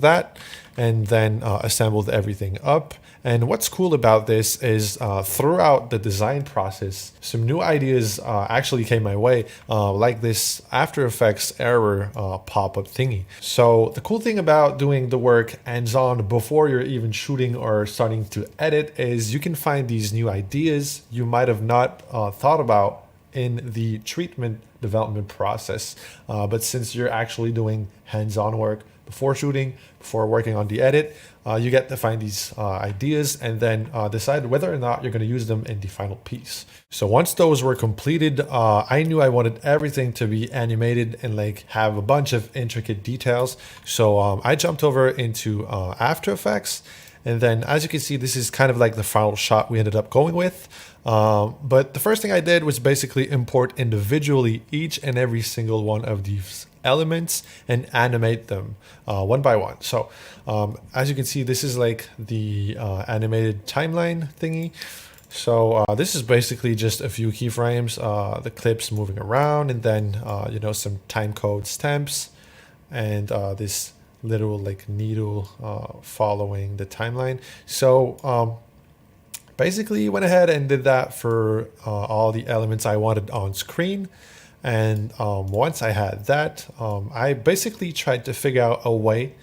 that, and then assembled everything up. And what's cool about this is throughout the design process, some new ideas actually came my way, like this After Effects error pop-up thingy. So the cool thing about doing the work hands-on before you're even shooting or starting to edit is you can find these new ideas you might have not thought about in the treatment development process. But since you're actually doing hands-on work before shooting, before working on the edit, you get to find these ideas and then decide whether or not you're going to use them in the final piece. So once those were completed, I knew I wanted everything to be animated and like have a bunch of intricate details. So I jumped over into After Effects. And then as you can see, this is kind of like the final shot we ended up going with. But the first thing I did was basically import individually each and every single one of these elements and animate them one by one. So as you can see, this is like the animated timeline thingy. So this is basically just a few keyframes, the clips moving around, and then you know, some time code stamps, and this literal like needle following the timeline. So basically went ahead and did that for all the elements I wanted on screen. And once I had that, I basically tried to figure out a way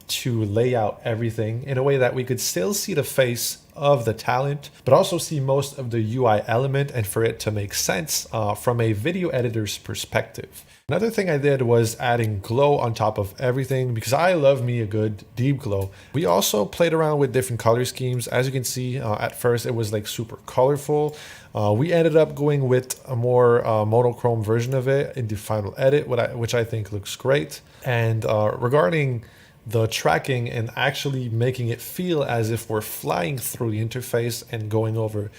to lay out everything in a way that we could still see the face of the talent, but also see most of the UI element, and for it to make sense from a video editor's perspective. Another thing I did was adding glow on top of everything, because I love me a good deep glow. We also played around with different color schemes. As you can see, at first it was like super colorful. We ended up going with a more monochrome version of it in the final edit, which I think looks great. And regarding the tracking and actually making it feel as if we're flying through the interface and going over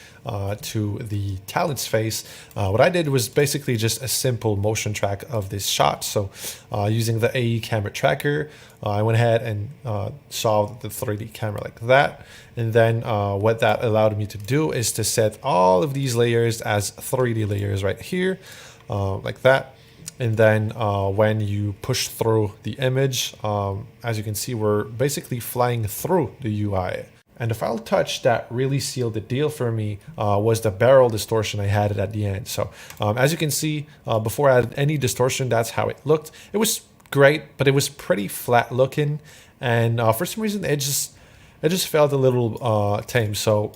to the talent's face, what I did was basically just a simple motion track of this shot. So using the AE camera tracker, I went ahead and solved the 3D camera like that. And then what that allowed me to do is to set all of these layers as 3D layers right here, like that. And then when you push through the image, as you can see, we're basically flying through the UI. And the final touch that really sealed the deal for me was the barrel distortion I had at the end. So as you can see, before I added any distortion, that's how it looked. It was great, but it was pretty flat looking. And for some reason, it just felt a little tame. So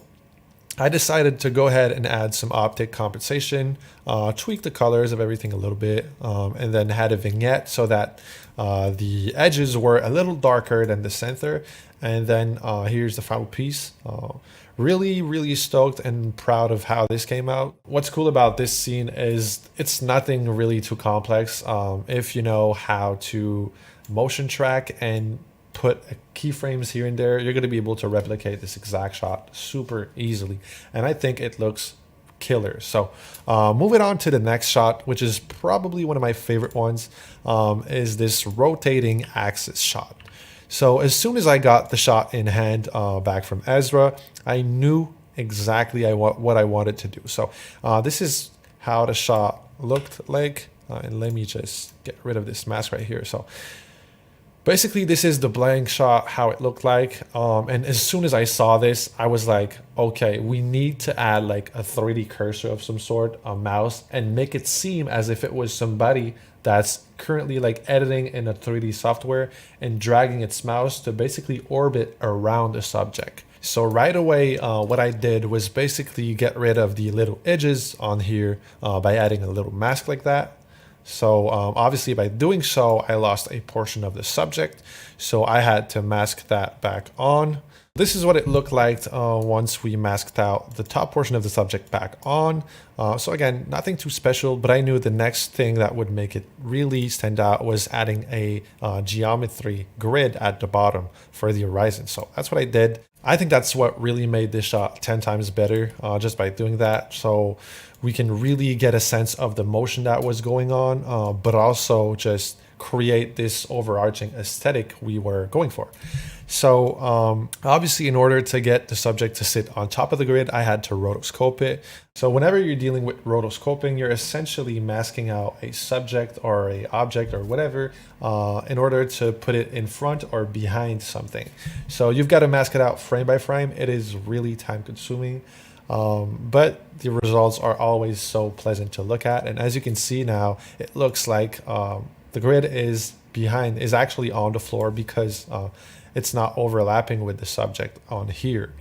I decided to go ahead and add some optic compensation, tweak the colors of everything a little bit, and then had a vignette so that the edges were a little darker than the center. And then here's the final piece. Really, really stoked and proud of how this came out. What's cool about this scene is it's nothing really too complex. If you know how to motion track and put keyframes here and there, you're going to be able to replicate this exact shot super easily. And I think it looks killer. So moving on to the next shot, which is probably one of my favorite ones, is this rotating axis shot. So as soon as I got the shot in hand back from Ezra, I knew exactly what I wanted to do. So this is how the shot looked like. And let me just get rid of this mask right here. So basically, this is the blank shot, how it looked like. And as soon as I saw this, I was like, okay, we need to add like a 3D cursor of some sort, a mouse, and make it seem as if it was somebody that's currently like editing in a 3D software and dragging its mouse to basically orbit around the subject. So right away, what I did was basically get rid of the little edges on here by adding a little mask like that. So obviously by doing so, I lost a portion of the subject. So I had to mask that back on. This is what it looked like once we masked out the top portion of the subject back on. So again, nothing too special, but I knew the next thing that would make it really stand out was adding a geometry grid at the bottom for the horizon. So that's what I did. I think that's what really made this shot 10 times better just by doing that. So we can really get a sense of the motion that was going on, but also just create this overarching aesthetic we were going for. So obviously, in order to get the subject to sit on top of the grid, I had to rotoscope it. So whenever you're dealing with rotoscoping, you're essentially masking out a subject or a object or whatever in order to put it in front or behind something. So you've got to mask it out frame by frame. It is really time consuming. But the results are always so pleasant to look at. And as you can see now, it looks like the grid is actually on the floor because it's not overlapping with the subject on here.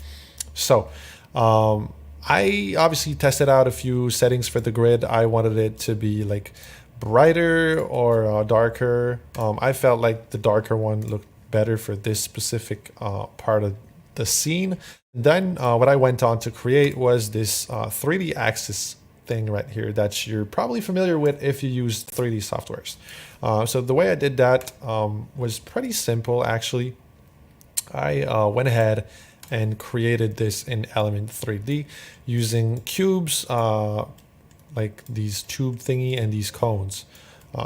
So I obviously tested out a few settings for the grid. I wanted it to be like brighter or darker. I felt like the darker one looked better for this specific part of the scene. Then what I went on to create was this 3D axis thing right here that you're probably familiar with if you use 3D softwares. So the way I did that was pretty simple actually. I went ahead and created this in Element 3D using cubes like these tube thingy and these cones.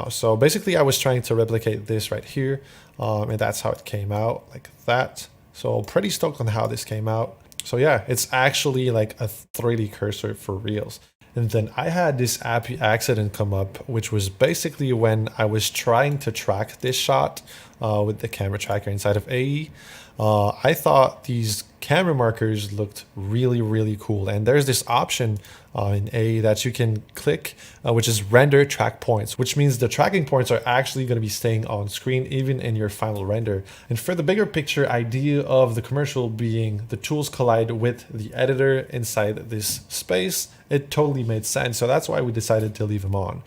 So basically I was trying to replicate this right here and that's how it came out, like that. So pretty stoked on how this came out. So yeah, it's actually like a 3D cursor for reals. And then I had this happy accident come up, which was basically when I was trying to track this shot with the camera tracker inside of AE. I thought these camera markers looked really, really cool. And there's this option in AE that you can click, which is render track points, which means the tracking points are actually going to be staying on screen even in your final render. And for the bigger picture idea of the commercial being the tools collide with the editor inside this space, it totally made sense. So that's why we decided to leave them on.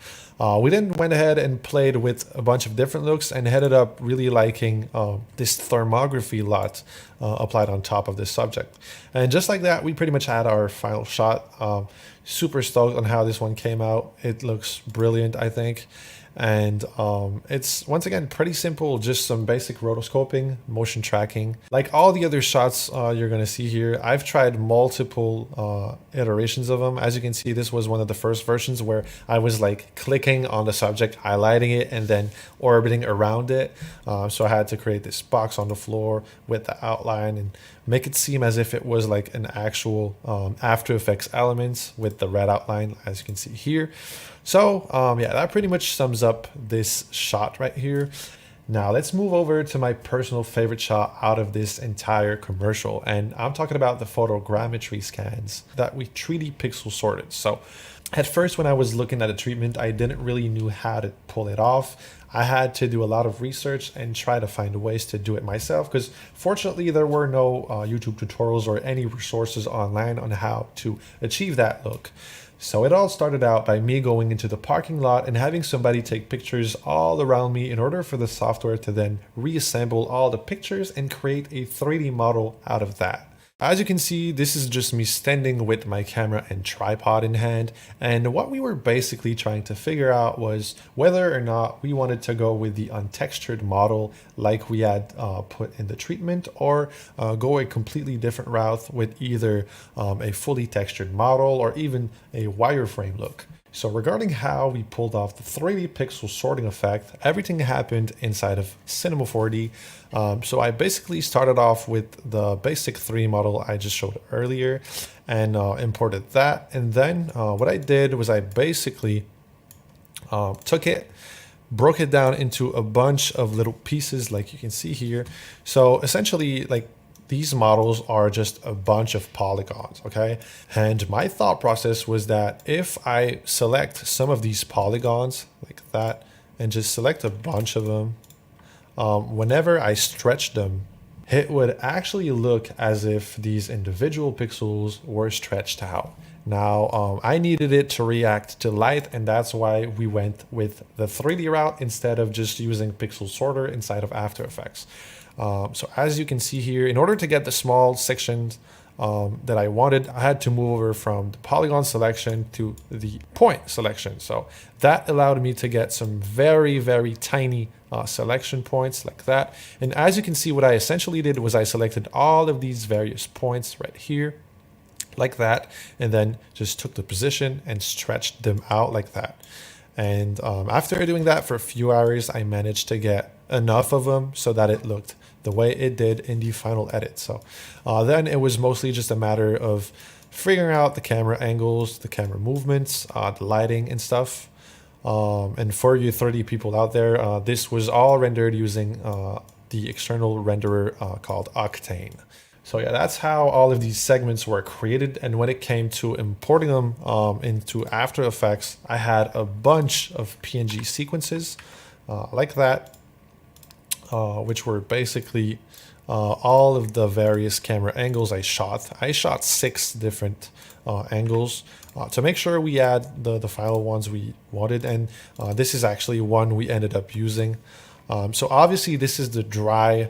We then went ahead and played with a bunch of different looks and ended up really liking this thermography lot applied on top of this subject. And just like that, we pretty much had our final shot. Super stoked on how this one came out. It looks brilliant, I think. And it's once again pretty simple, just some basic rotoscoping, motion tracking. Like all the other shots you're gonna see here, I've tried multiple iterations of them. As you can see, this was one of the first versions where I was like clicking on the subject, highlighting it, and then orbiting around it. So I had to create this box on the floor with the outline and make it seem as if it was like an actual After Effects elements with the red outline, as you can see here. So yeah, that pretty much sums up this shot right here. Now let's move over to my personal favorite shot out of this entire commercial. And I'm talking about the photogrammetry scans that we 3D pixel sorted. So at first, when I was looking at the treatment, I didn't really know how to pull it off. I had to do a lot of research and try to find ways to do it myself because fortunately there were no YouTube tutorials or any resources online on how to achieve that look. So it all started out by me going into the parking lot and having somebody take pictures all around me in order for the software to then reassemble all the pictures and create a 3D model out of that. As you can see, this is just me standing with my camera and tripod in hand, and what we were basically trying to figure out was whether or not we wanted to go with the untextured model like we had put in the treatment, or go a completely different route with either a fully textured model or even a wireframe look. So regarding how we pulled off the 3D pixel sorting effect, everything happened inside of Cinema 4D. So I basically started off with the basic 3D model I just showed earlier and imported that. And then what I did was I basically took it, broke it down into a bunch of little pieces like you can see here. So essentially, like, these models are just a bunch of polygons, okay? And my thought process was that if I select some of these polygons like that and just select a bunch of them, whenever I stretch them, it would actually look as if these individual pixels were stretched out. Now, I needed it to react to light, and that's why we went with the 3D route instead of just using Pixel Sorter inside of After Effects. So as you can see here, in order to get the small sections that I wanted, I had to move over from the polygon selection to the point selection. So that allowed me to get some very, very tiny selection points like that. And as you can see, what I essentially did was I selected all of these various points right here, like that, and then just took the position and stretched them out like that. And after doing that for a few hours, I managed to get enough of them so that it looked the way it did in the final edit. So then it was mostly just a matter of figuring out the camera angles, the camera movements, the lighting and stuff. And for you 30 people out there, this was all rendered using the external renderer called Octane. So yeah, that's how all of these segments were created. And when it came to importing them into After Effects, I had a bunch of PNG sequences like that, which were basically all of the various camera angles I shot. I shot 6 different angles to make sure we had the final ones we wanted. And this is actually one we ended up using. So obviously this is the dry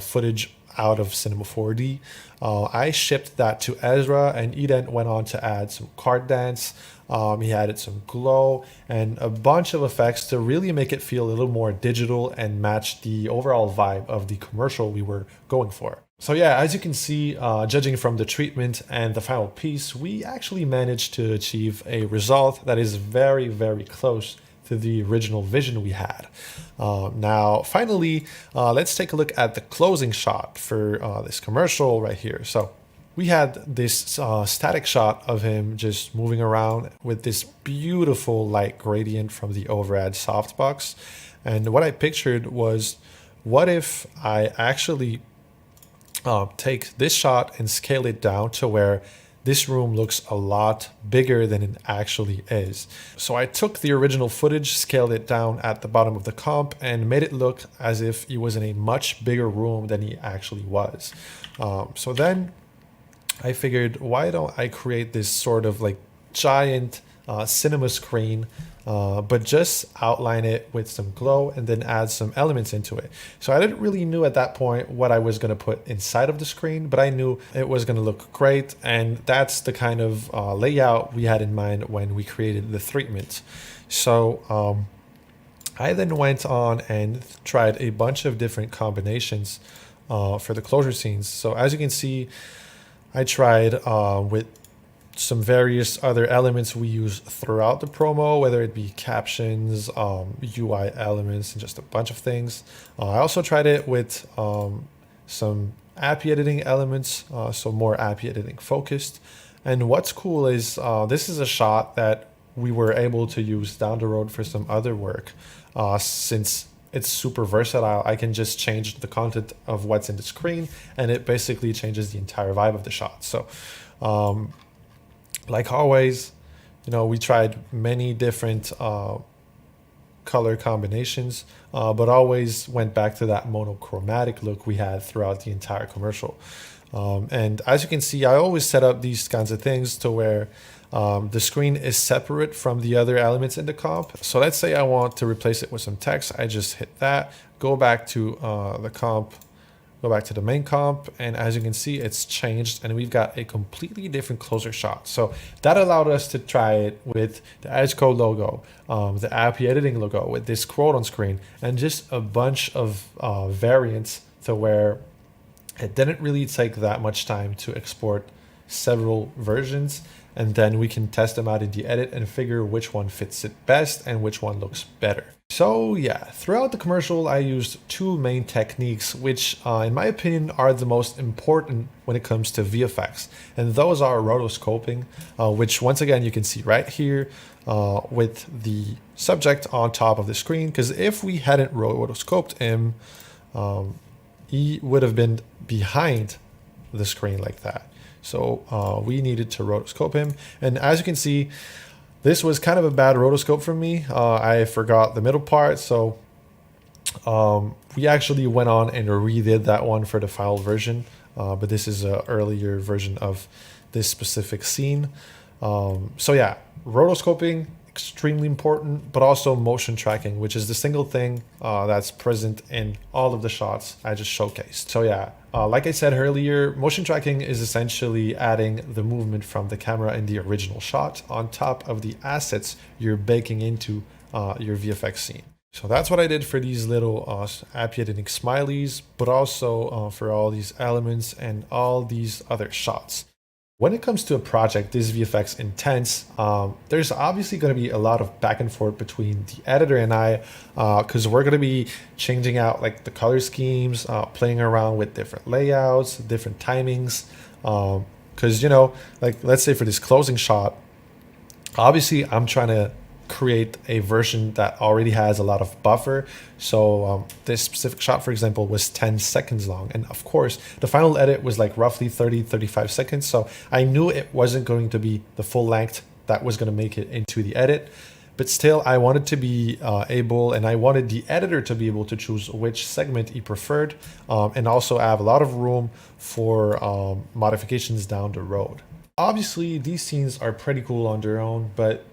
footage out of Cinema 4D. I shipped that to Ezra, and he then went on to add some card dance. He added some glow and a bunch of effects to really make it feel a little more digital and match the overall vibe of the commercial we were going for. So yeah, as you can see, judging from the treatment and the final piece, we actually managed to achieve a result that is very, very close to the original vision we had. Now, finally, let's take a look at the closing shot for this commercial right here. So we had this static shot of him just moving around with this beautiful light gradient from the overhead softbox. And what I pictured was, what if I actually take this shot and scale it down to where this room looks a lot bigger than it actually is. So I took the original footage, scaled it down at the bottom of the comp, and made it look as if he was in a much bigger room than he actually was. So then I figured, why don't I create this sort of like giant cinema screen, but just outline it with some glow and then add some elements into it. So I didn't really know at that point what I was going to put inside of the screen, but I knew it was going to look great. And that's the kind of layout we had in mind when we created the treatment. So I then went on and tried a bunch of different combinations for the closure scenes. So as you can see, I tried with some various other elements we use throughout the promo, whether it be captions, UI elements, and just a bunch of things. I also tried it with some API editing elements, so more API editing focused. And what's cool is this is a shot that we were able to use down the road for some other work. Since it's super versatile, I can just change the content of what's in the screen, and it basically changes the entire vibe of the shot. So like always, we tried many different color combinations, but always went back to that monochromatic look we had throughout the entire commercial. And as you can see, I always set up these kinds of things to where the screen is separate from the other elements in the comp. So let's say I want to replace it with some text. I just hit that, go back to the comp, go back to the main comp, and as you can see, it's changed and we've got a completely different closer shot. So that allowed us to try it with the EZCO logo, the API editing logo, with this quote on screen, and just a bunch of variants to where it didn't really take that much time to export several versions, and then we can test them out in the edit and figure which one fits it best and which one looks better. So yeah, throughout the commercial, I used 2 main techniques, which in my opinion are the most important when it comes to VFX. And those are rotoscoping, which once again, you can see right here with the subject on top of the screen. Because if we hadn't rotoscoped him, he would have been behind the screen like that. So we needed to rotoscope him. And as you can see, this was kind of a bad rotoscope for me. I forgot the middle part. So we actually went on and redid that one for the final version. But this is an earlier version of this specific scene. So yeah, rotoscoping, extremely important, but also motion tracking, which is the single thing that's present in all of the shots I just showcased. So yeah, like I said earlier, motion tracking is essentially adding the movement from the camera in the original shot on top of the assets you're baking into your VFX scene. So that's what I did for these little API editing smileys, but also for all these elements and all these other shots. When it comes to a project this VFX intense, there's obviously going to be a lot of back and forth between the editor and I, because we're going to be changing out like the color schemes, playing around with different layouts, different timings. Because, like let's say for this closing shot, obviously I'm trying to create a version that already has a lot of buffer. So this specific shot, for example, was 10 seconds long. And of course, the final edit was like roughly 35 seconds. So I knew it wasn't going to be the full length that was going to make it into the edit. But still, I wanted to be able, and I wanted the editor to be able to choose which segment he preferred, and also have a lot of room for modifications down the road. Obviously, these scenes are pretty cool on their own, but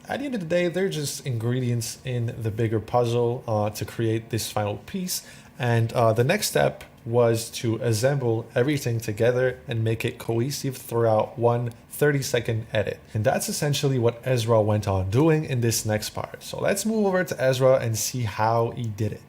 at the end of the day, they're just ingredients in the bigger puzzle to create this final piece. And the next step was to assemble everything together and make it cohesive throughout one 30-second edit. And that's essentially what Ezra went on doing in this next part. So let's move over to Ezra and see how he did it.